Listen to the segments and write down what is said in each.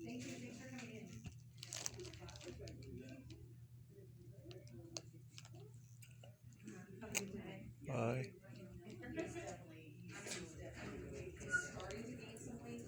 Thank you. Thanks for coming in. Bye. Starting to gain some weight.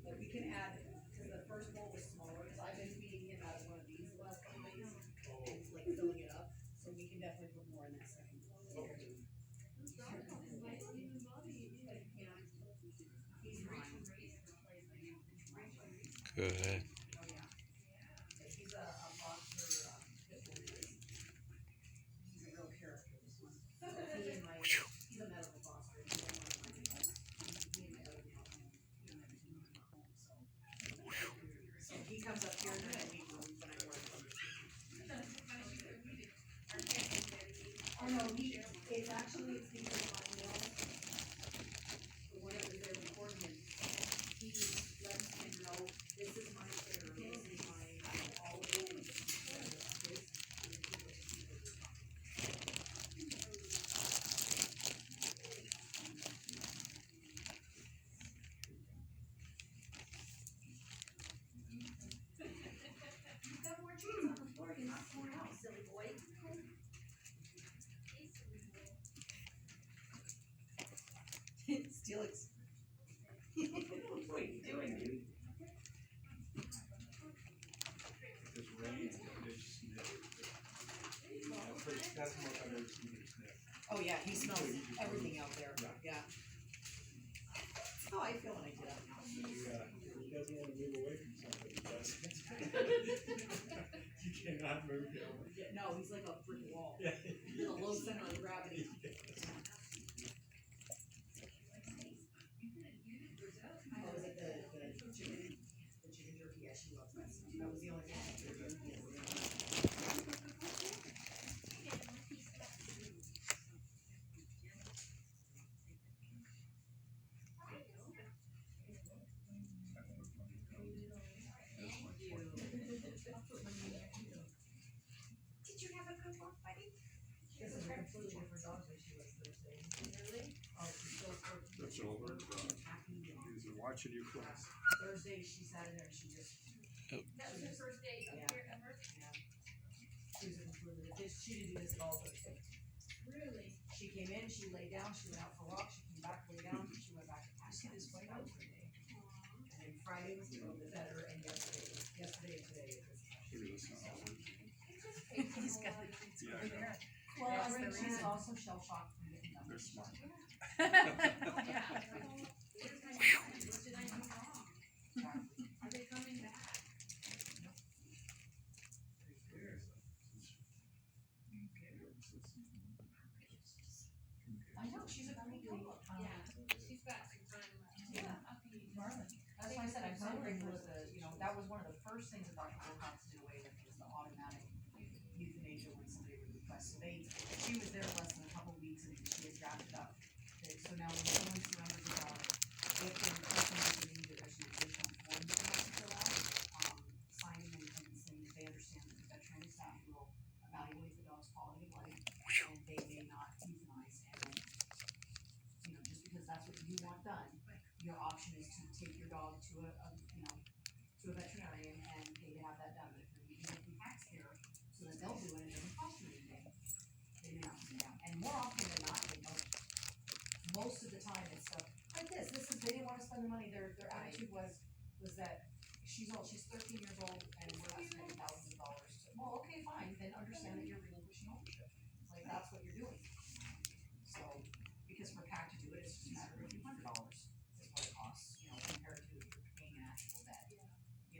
But we can add, because the first bowl was smaller, because I've been feeding him out of one of these the last couple days. And it's like filling it up, so we can definitely put more in that second bowl. He's fine. Good. Oh, yeah. He's a boxer, pit bull. He's a real character, this one. He's a medical boxer. He's one of my guys. He and my other now own everything in our home, so. So he comes up here and then I meet him when I work. Oh, no, it's actually, it's because my mill, the one that was there before him, he lets him know, this is my fair, this is my, all of it. You've got more cheese on the floor, you're not pouring out, silly boy. Steelix. What are you doing, dude? It's rain, it's sniff. That's the most I've ever seen him sniff. Oh, yeah, he smells everything out there, yeah. That's how I feel when I get up. Yeah, he doesn't want to move away from something, he does. You cannot move him. Yeah, no, he's like a brick wall. Yeah. He's a low center of gravity. Oh, is it the chicken? The chicken jerky? Yeah, she loves that stuff. That was the only thing I did. Did you have a good walk, buddy? This is a completely different dog than she was Thursday. Really? Oh, she's so That's over. He's watching you close. Thursday, she sat in there and she just. That was her first day up here ever? Yeah. She was a completely, she didn't do this at all Thursday. Really? She came in, she lay down, she went out for a walk, she came back, lay down, she went back to PACC. This way out for a day. And then Friday was a little bit better, and yesterday and today it was. He's got the treats over there. Well, That's I the think she's reason. also shell shocked from getting done. They're smart. Oh, yeah. Where's my son? What did I do wrong? Are they coming back? I know, she's a great dog. Yeah, she's got some time left. Yeah. Marlon. That's why I said I'm wondering was that was one of the first things that Dr. Wilcox did away with was the automatic euthanasia when somebody would request. So she was there less than a couple of weeks and she had wrapped it up. So now when someone surrenders a dog, if they're requesting euthanasia, there's an additional form they have to fill out, signing and saying that they understand that the veterinary staff will evaluate the dog's quality of life and they may not euthanize. And then, just because that's what you want done, your option is to take your dog to a veterinarian and pay to have that done. But if you're using it through PACC care, so that they'll do it, it doesn't cost you anything. They may not do that. And more often than not, they don't. Most of the time it's stuff like this. They didn't want to spend the money. Their attitude was that she's 13 years old and we're not spending thousands of dollars. Well, okay, fine. Then understand that you're relinquishing ownership. Like that's what you're doing. So because for PACC to do it, it's just a matter of a few $100 is what it costs, compared to if you're paying an actual vet.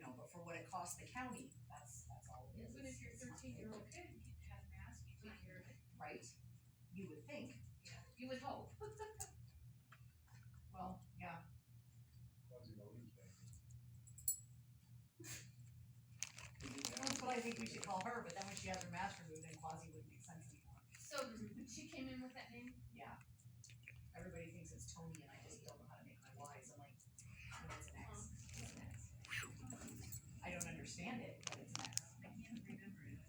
But for what it costs the county, that's all it is. But if your 13-year-old kid has mask, you take care of it. Right? You would think. Yeah. You would hope. Well, yeah. That's what I think we should call her, but then when she has her mask removed, then Quasi wouldn't make sense anymore. So she came in with that name? Yeah. Everybody thinks it's Tony and I just don't know how to make my Y's. I'm like, no, it's an X. It's an X. I don't understand it, but it's an X. I can't remember it.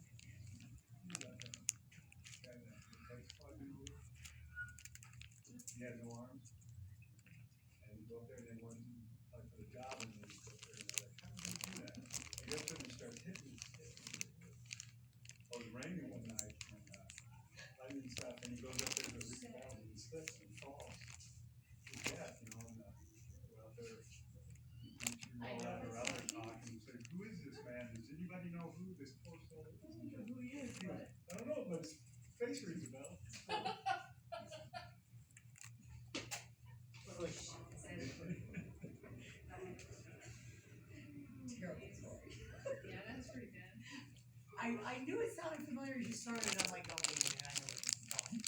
he had no arms. And he'd go up there and they wanted to apply for the job and they'd go up there and they're like, how did you do that? And he up there and he started hitting. Oh, it was raining one night and lightning stuff and he goes up there to the big wall and he slips and falls to death, you know, and we're out there. I All know. that or other talk and said, who is this man? Does anybody know who this poor soul is? Who he is, He but. went, I don't know, but his face rings a bell. Terrible story. Yeah, that's pretty good. I knew it sounded familiar as you started, I'm like, oh, wait a minute, I know where this is going.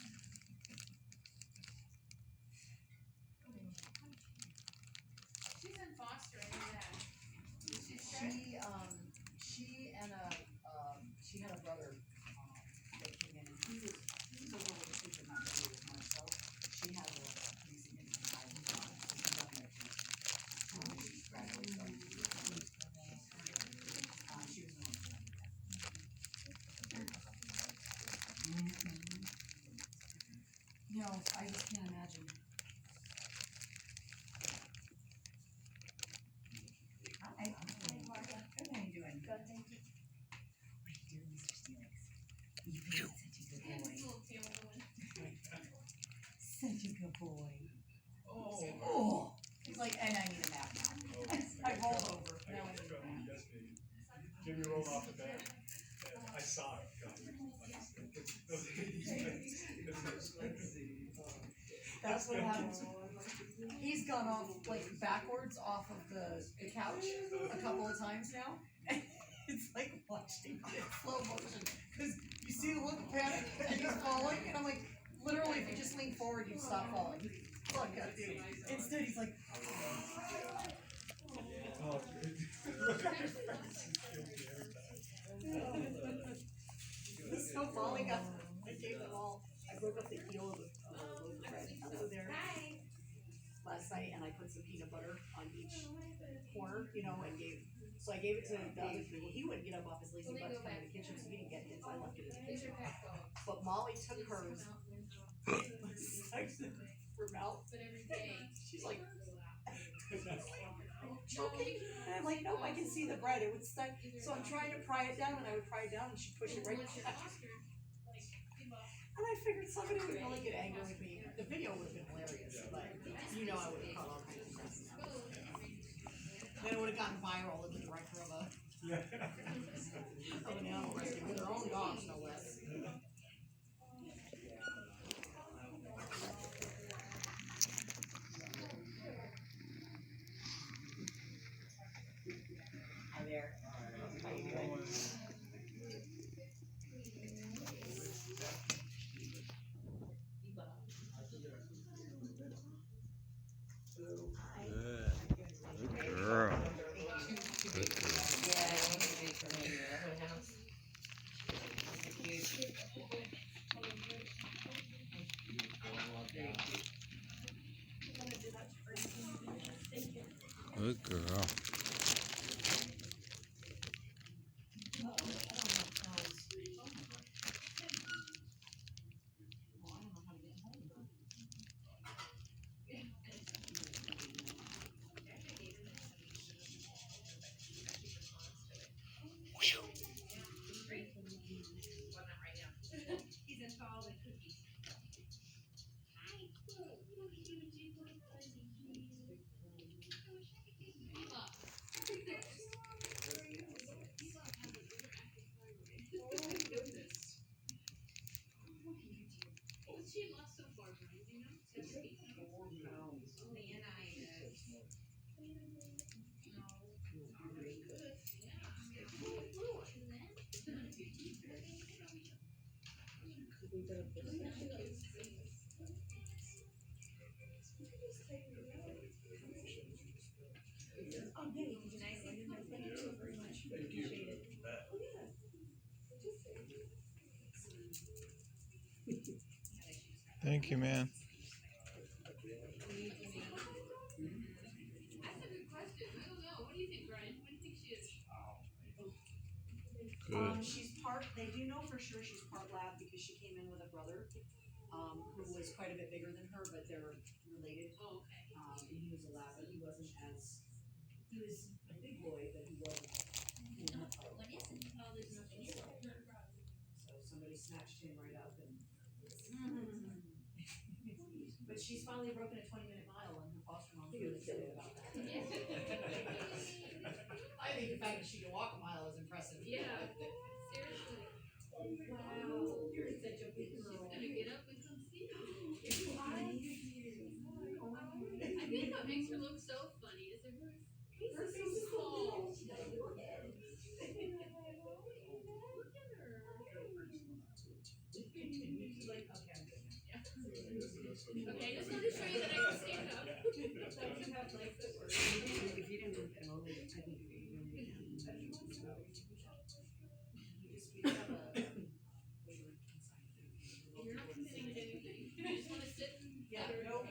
She's in foster, I know that. Did she say? She had a brother, that came in, and he was a little bit stupid, not nearly as much, so she had a pretty significant guidance on it, so she wasn't actually, she's graduated, so. She was the one that did that. No, I just can't imagine. Hi. Good, how you doing? Good, thank you. What are you doing, Mr. Steelix? You've been such a good And boy. this little tail going. Such a good boy. Oh. Oh! He's like, and I need a nap now. I rolled over. I Now I got need a trouble nap. yesterday. Jimmy rolled off the bed and I saw it coming. That's what happens. He's gone off, like, backwards off of the couch a couple of times now. And it's like watching it in slow motion. Cause you see the look of panic and he's falling, and I'm like, literally, if you just lean forward, you'd stop falling. Look, dude. Instead, he's like, he's so falling up. I gave them all, I broke up the heel of the loaf of bread over there last night, and I put some peanut butter on each corner, you know, and so I gave it to the other three. Well, he wouldn't get up off his lazy butt to come in the kitchen, so he didn't get his. I left it in the These kitchen. are pack dogs. But Molly took hers, stuck it in her mouth. But every day. She's like, Go out. choking. And I'm like, nope, I can see the bread. It would stuck. So I'm trying to pry it down, and I would pry it down, and she'd push it right Once you're back. fostered, like, give up. And I figured somebody would really get angry with me. The video would have been hilarious, but you know I would have caught all kinds of crap. Then it would have gotten viral as the director of an animal rescue with their own dogs, no less. Hi there. How you doing? Good girl. Good girl. Good girl. He's installed in cookies. What's she lost so far, Brian? Do you know? 17? Man, no. Pretty good. Oh, yeah, you can nice. Thank you very much. Appreciate it. Thank you, man. That's a good question. I don't know. What do you think, Brian? What do you think she is? Good. She's part, they do know for sure she's part lab because she came in with a brother. who was quite a bit bigger than her, but they're related. Oh, okay. And he was a lab, but he wasn't as, he was a big boy, but he wasn't. What is it? Oh, there's nothing in it. So somebody snatched him right up and. But she's finally broken a 20-minute mile and her foster mom's really excited about that. I think the fact that she can walk a mile is impressive. Yeah. Seriously. Wow, you're such a big She's girl. gonna get up and come see you. I I think what makes her look so funny is her face is so small. She got a little head. Look at her. She's like, okay, I'm good now. Okay, I just wanted to show you that I can stand up. If you didn't know, I think it would really we have a waiver inside. And you're not committing to anything. You just wanna sit and. Yeah, no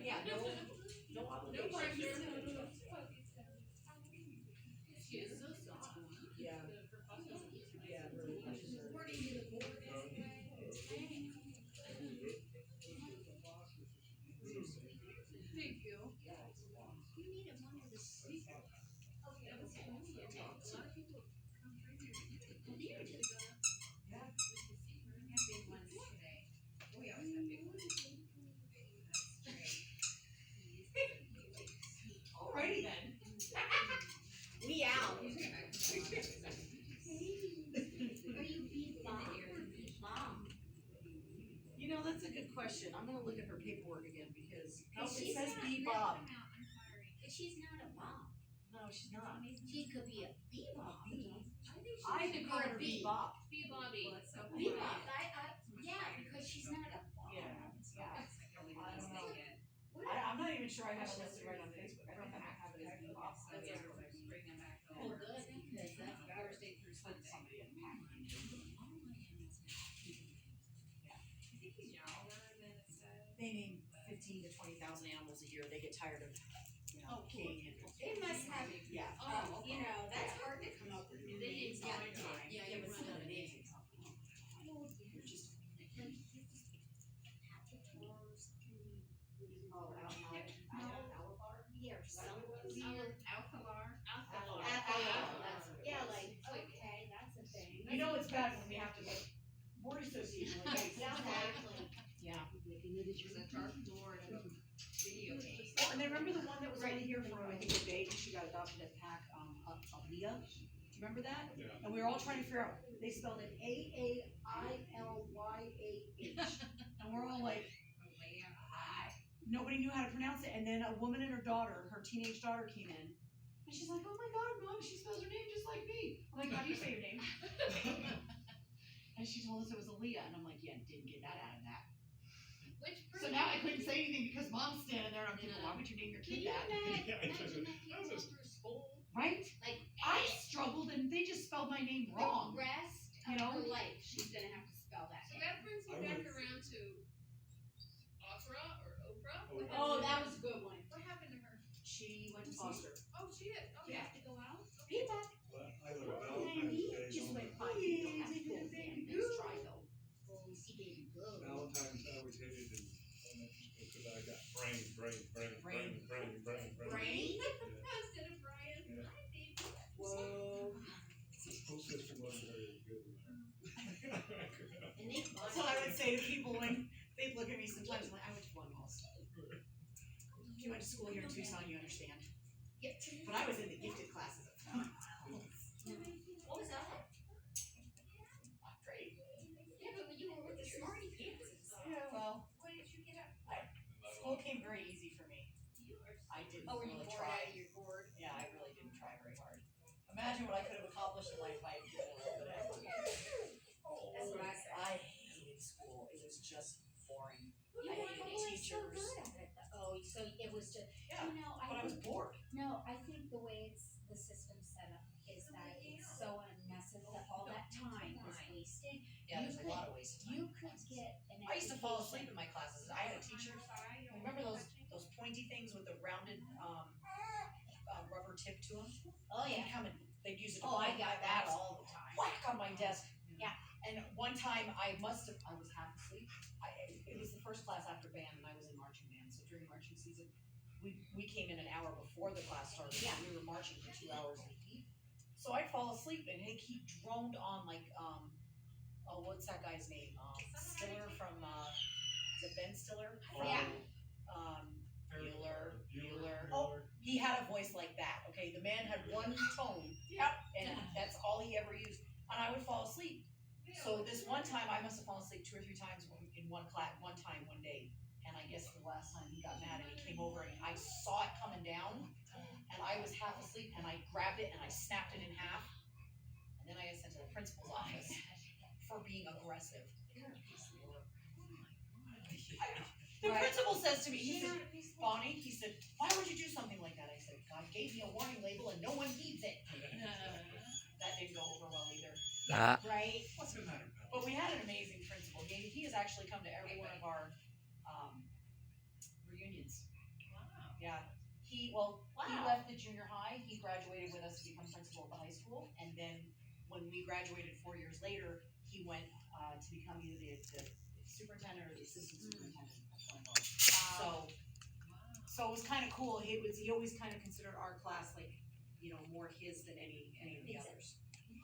No obligation. pressure. She is so soft. Yeah. Her foster mom is nice. Yeah, really pushes her. Reporting to the board anyway. Thank you. You needed one of the speakers. Okay, that was cool. A lot of people come through here. Deer did. Yeah. We can see her. We have big ones today. We always have big ones. Alrighty then. We out. Are you beat bomb or beat bomb? You know, that's a good question. I'm gonna look at her paperwork again because no, it She's says not- B Bob. But she's not a bomb. No, she's not. She could be a bee bomb. I think she I should could be call her B Bob. Be Bobby. Bee bomb. Yeah, because she's not a bomb. Yeah. I don't know. What I'm not even sure I have it listed right on Facebook. I think I might have it as B Bob. That's everywhere. Bring them back Oh, over. good, because that's Thursday through Put Sunday. somebody in PACC. I think he's younger than it says. They name 15 to 20,000 animals a year. They get tired of, Oh, king and. They must have, Yeah. Oh, you know, that's hard to come up with new They names need all to- the time. Yeah, Yeah, you but run still out the of names names. are tough. They're just. Oh, Yeah, or some weird. Alphalar. Apple, yeah, like, okay, that's a thing. You know it's bad when we have to like word association like that. Exactly. Yeah. There's a dark door and a video game. Oh, and then remember the one that was only here for I think a day, and she got adopted at PACC, Aaliyah? Do you remember that? Yeah. And we were all trying to figure out, they spelled it AAILYAH. And we're all like, nobody knew how to pronounce it, and then a woman and her daughter, her teenage daughter came in, and she's like, oh my god, Mom, she spells her name just like me. I'm like, how do you say your name? And she told us it was Aaliyah, and I'm like, yeah, didn't get that out of that. Which So now I couldn't say anything because Mom's standing there, and I'm thinking, why would you name your Can kid you that? imagine that That was people through school, Right? like, I struggled, and they just spelled my name wrong. the rest You of know? her life, she's gonna have to spell that. So that brings me back around to Oprah or Oprah. What Oh, happened- that was a good one. What happened to her? She went to foster. Oh, she did. Okay. You have to go out? People. Well, I look at Valentine's Day. Just on went the- by. You don't have to go again. Nice try though. Oh, we see baby go. Valentine's, I always hated in elementary school because I got brain. Brain? Instead of Brian. Yeah. Hi, baby. Whoa. The school system wasn't very good. And they That's what I would say to people when they'd look at me sometimes, I'm like, I went to one also. If you went to school here in Tucson, you understand. But I was in the gifted classes at the time. What was that? Not great. Yeah, but you were with the smarty pants. Yeah, well, What did you get up? school came very easy for me. You are I didn't Oh, were you really bored try. out of your gourd? Yeah, I really didn't try very hard. Imagine what I could have accomplished in life if I had done a little bit of effort. That's what I said. I hated school. It was just boring. You I were hated always so teachers. good at it. Oh, so it was just, Yeah, you know, but I was bored. No, I think the way the system's set up is that it's so unnecessary that all that time is wasted. Yeah, You there's a could- lot of wasted time. You could get an I used to fall asleep education. in my classes. I had a teacher. Remember those pointy things with the rounded rubber tip to them? Oh, They'd yeah. come and they'd use it. to Oh, I point got my that mouse, all the time. Whack on my desk. Yeah. And one time I was half asleep. It was the first class after band and I was in marching band, so during marching season, we came in an hour before the class started. Yeah. We were marching for 2 hours in the heat. So I'd fall asleep and he droned on like, oh, what's that guy's name? Stiller from, is it Ben Stiller? Yeah. Bueller. Oh, he had a voice like that, okay? The man had one tone. Yep. And that's all he ever used. And I would fall asleep. So this one time, I must have fallen asleep 2 or 3 times in one day. And I guess the last time he got mad and he came over and I saw it coming down. And I was half asleep and I grabbed it and I snapped it in half. And then I got sent to the principal's office for being aggressive. The principal says to me, he said, Bonnie, he said, why would you do something like that? I said, God gave me a warning label and no one heeds it. That didn't go over well either. Right? What's the matter, pal? But we had an amazing principal. He has actually come to every one of our reunions. Wow. Yeah. He left the junior high. He graduated with us to become principal at the high school. And then when we graduated 4 years later, he went to become either the superintendent or the assistant superintendent. So it was kind of cool. He always kind of considered our class like, more his than any of the others.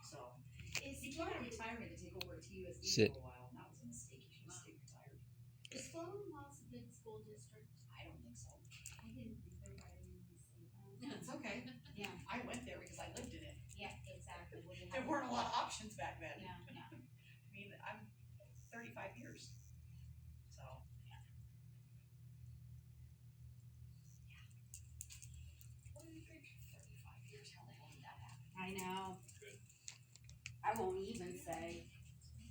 So he took out retirement to take over a TUSD Sit. for a while, and that was a mistake. He should have stayed retired. Is Sloan Wells a big school district? I don't think so. I didn't think there were any in the state. It's okay. Yeah. I went there because I lived in it. Yeah, exactly. What do you There have? weren't a lot of options back then. Yeah. I mean, I'm 35 years. So, yeah. What do you think? 35 years, how the hell did that happen? I know. Good. I won't even say.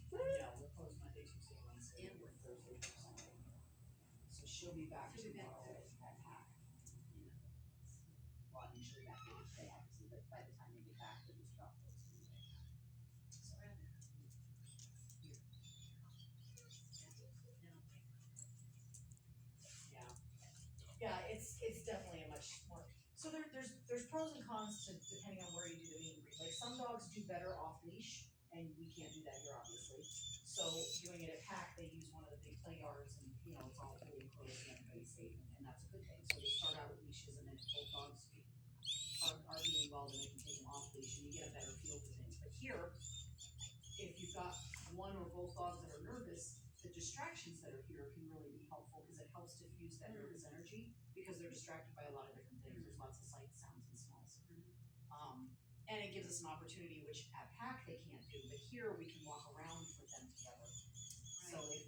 No, we're closed Monday, Tuesday, Wednesday, and we're Thursday for Sunday. So she'll be back tomorrow at PACC. Well, I mean, she'll be back the next day, obviously, but by the time they get back, they're just about closed anyway. So around there. Yeah, it's definitely a much more, so there's pros and cons to depending on where you do the meet and greet. Like some dogs do better off leash, and we can't do that here obviously. So doing it at PACC, they use one of the big play yards and, it's all fully enclosed and everybody's safe and that's a good thing. So they start out with leashes and then both dogs are being involved and they can take them off leash and you get a better feel for things. But here, if you've got one or both dogs that are nervous, the distractions that are here can really be helpful because it helps diffuse that nervous energy because they're distracted by a lot of different things. There's lots of sights, sounds, and smells. And it gives us an opportunity, which at PACC they can't do, but here we can walk around